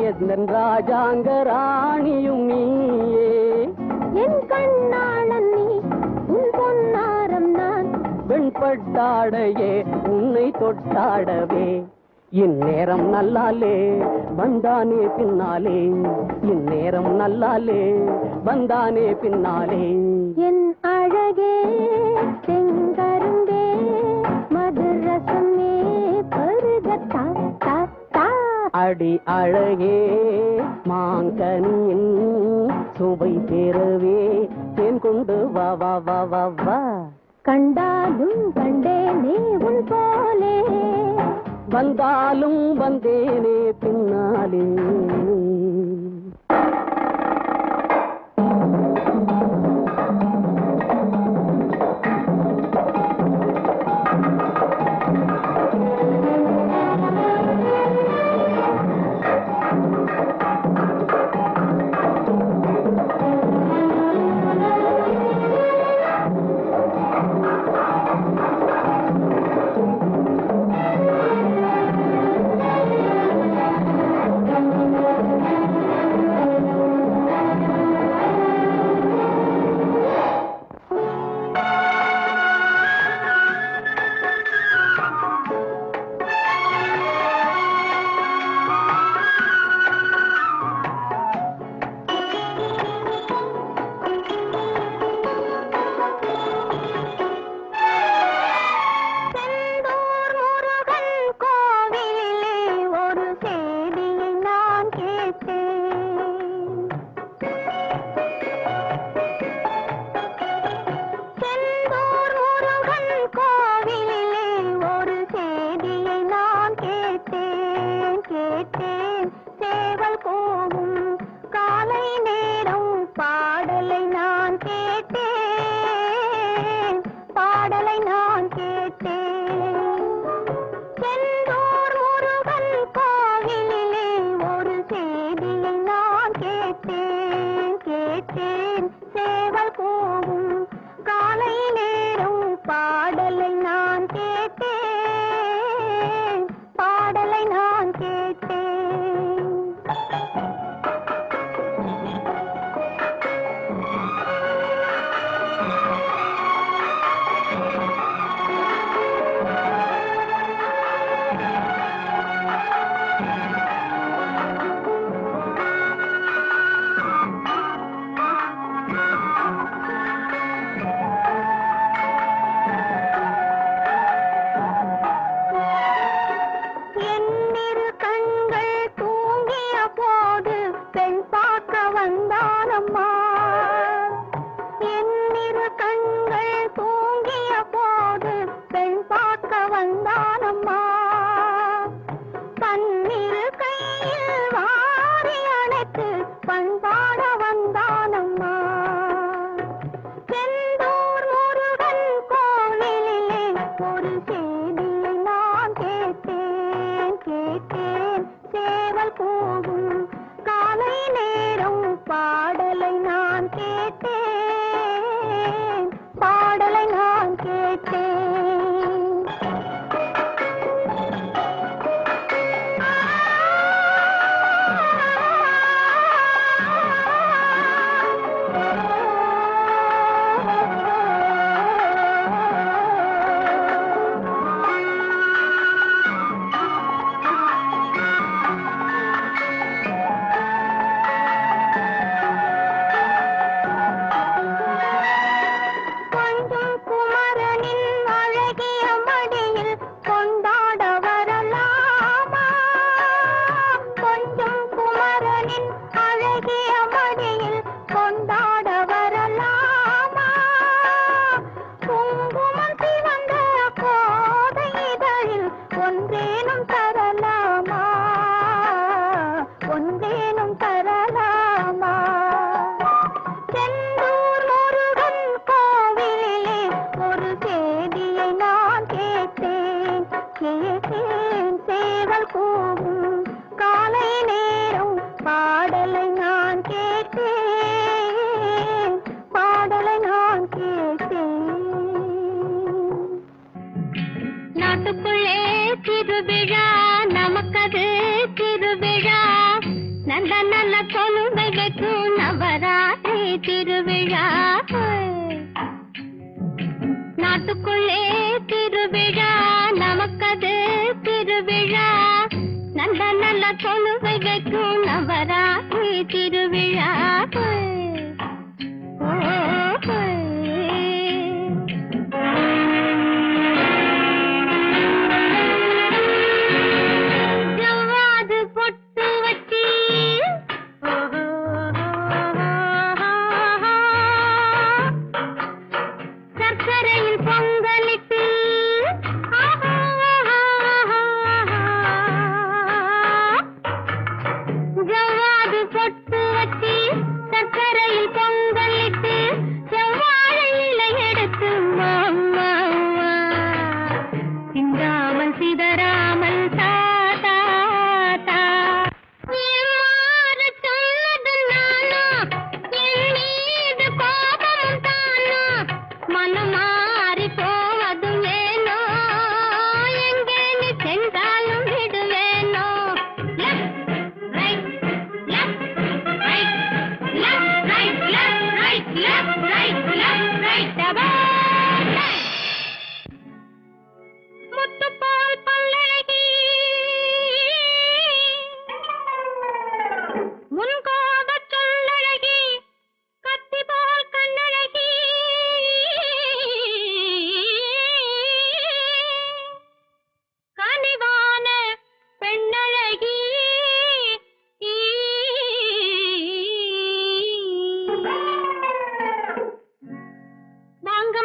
எந்தன் ராஜாங்கராணியும் நீயே என் கண்ணாளன் நீ உன் பொன்னாரம் நான் வெண்பட்டாடையே உன்னை தொட்டாடவே இந்நேரம் நல்லாலே வந்தானே பின்னாலே இந்நேரம் நல்லாலே வந்தானே பின்னாலே என் அழகே செங்கரும்பே மதுரசமே பருகத்தா தா தா அடி அழகே மாங்கனியின் சுவை பெறவே தேன் கொண்டு வா வா வா வா வா கண்டாலும் கண்டேனே உன் போலே வந்தாலும் வந்தேனே பின்னாலே போகும் காலை நேரம் பாடலை நான் கேட்டேன், பாடலை நான் கேட்டேன். என்னிரு கண்கள் தூங்கிய போது பெண் பார்க்க வந்தானம்மா, என்னிரு கண்கள் தூங்கிய போது பெண் பார்க்க வந்தானம்மா. பன்னிரு கையில் வாரி அணைத்து பண்பாட வந்தானம்மா. செந்தூர் முருகன் கோவிலிலே ஒரு செய்தியை நான் கேட்டேன், கேட்டேன். சேவல் கூவும் காலை நேரம் பாடலை நான் கேட்டேன், பாடலை நான் கேட்டேன். கொஞ்சம் குமரனின் அழகிய மடியில் கொண்டாட வரலாமா, கொஞ்சம் குமரனின் அழகிய மடியில் கொண்டாட வரலாமா. குங்குமம் சிவந்த கோதை இதழில் ஒன்றேனும் தரலாமா, ஒன்றேனும் தரலாமா. செந்தூர் முருகன் கோவிலிலே ஒரு செய்தியை நான் கேட்டேன், கேட்டேன். சேவல் கூவும் காலை நேரம் பாடலை நான் கேட்டேன், பாடலை நான் கேட்டேன். நாட்டுக்குள்ளே திருவிழா, நமக்கது திருவிழா. நல்ல நல்ல கொலுவை வைக்கும் நவராத்திரி திருவிழா. நாட்டுக்குள்ளே திருவிழா, நமக்கது திருவிழா. நல்ல நல்ல கொலுவை வைக்கும் நவராத்திரி திருவிழா. ஜவ்வாது பொட்டு வச்சி சர்க்கரையில் பொங்கலிட்டு ஜவ்வாது பொட்டு வச்சி சர்க்கரையில் பொங்கலிட்டு செவ்வாழை இலை எடுத்து மாமா சிந்தாமல் சிதறாமல் தாத்தா தா. ஏமாறு சொன்னது நானா, என் மீது கோபமும் தானா. மனம் மாறி போவதும் ஏனோ, எங்கே நீ சென்றாலும் விடுவேனோ. Left right left right left right left right left right left right டபா. முத்துப்பால் பல்லழகி முன்கோபச் சொல்லழகி, கத்தி போல் கண்ணழகி. கனிவான பெண்ணழகி. வாங்க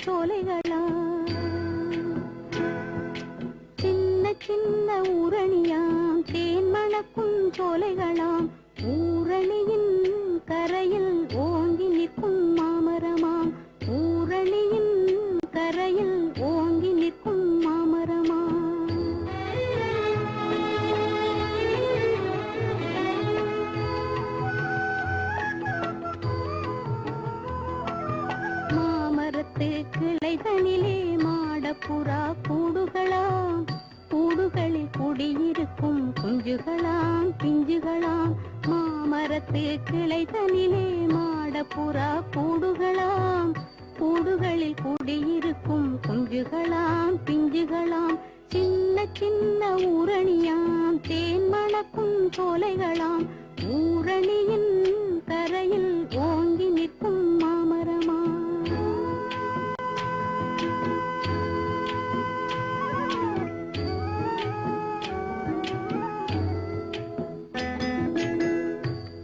சோலைகளாம் சின்ன சின்ன ஊரணியாம் தேன் மணக்கும் சோலைகளாம் ஊரணியின் கரையில் ஓங்கி நிற்கும் மாமரமாம் ஊரணியின் கரையில் ஓங்கி நிற்கும் மாமரமாம் மாமரத்து கிளைதனிலே மாடப்புறா கூடுகளாம் கூடுகளில் குடியிருக்கும் குஞ்சுகளாம் பிஞ்சுகளாம் மாமரத்து கிளைதனிலே மாடப்புறா கூடுகளாம் கூடுகளில் குடியிருக்கும் குஞ்சுகளாம் பிஞ்சுகளாம் சின்ன சின்ன ஊரணியாம் தேன் மணக்கும் சோலைகளாம் ஊரணியின் கரையில் ஓங்கி நிற்கும் மாமரமா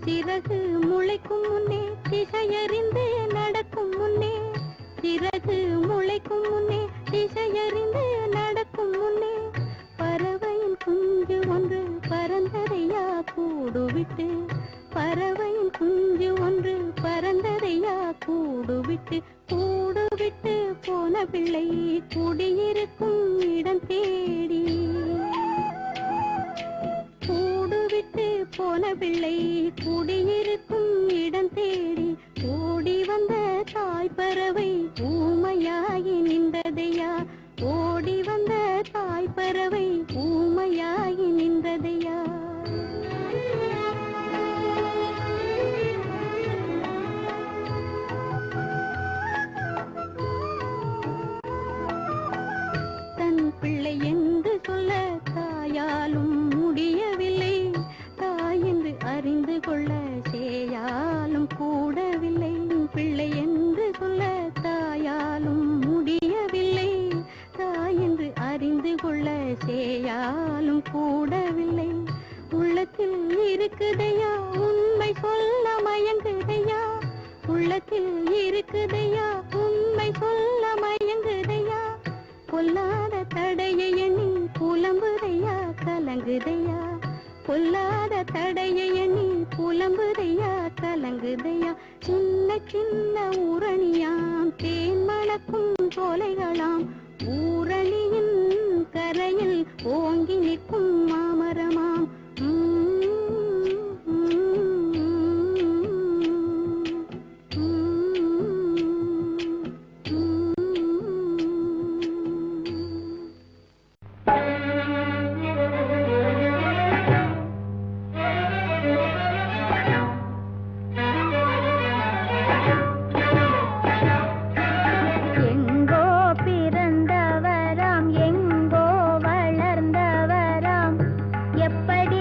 சிறகு முளைக்கும் முன்னே திசையறிந்து நடக்கும் முன்னே சிறகு முளைக்கும் முன்னே திசையறிந்து நடக்கும் முன்னே பறவையின் குஞ்சு ஒன்று பறந்ததையா கூடுவிட்டு பறவையின் குஞ்சு ஒன்று பறந்ததையா கூடுவிட்டு கூடுவிட்டு போன பிள்ளை குடியிருக்கும் இடம் தேடி கூடுவிட்டு போன பிள்ளை குடியிருக்கும் இடம் தேடி ஓடி வந்த தாய் பறவை ஊமையாகி நின்றதையா ஓடி வந்த தாய் பறவை ஊமையாகி நின்றதையா தன் பிள்ளை என்று சொல்ல தாயாலும் முடியவில்லை தாய் என்று அறிந்து கொள்ள சேயாலும் கூடவில்லை பிள்ளை என்று சொல்ல தாயாலும் முடியவில்லை தாய் என்று அறிந்து கொள்ள சேயாலும் கூடவில்லை உள்ளத்தில் இருக்குதையா உண்மை சொல்ல மயங்குதையா உள்ளத்தில் இருக்குதையா உண்மை சொல்ல மயங்குதையா பொல்லாத தடையை எண்ணி புலம்புதையா கலங்குதையா பொல்லாத தடையை எண்ணி புலம்புதையா கலங்குதையா சின்ன சின்ன ஊரணியாம் தேன் மணக்கும் சோலைகளாம் ஊரணியின் கரையில் ஓங்கி நிற்கும் மாமரமாம் எப்படி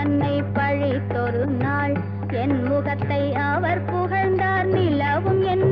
தன்னை பழித்தொரு நாள் என் முகத்தை அவர் புகழ்ந்தார் நிலவும் என்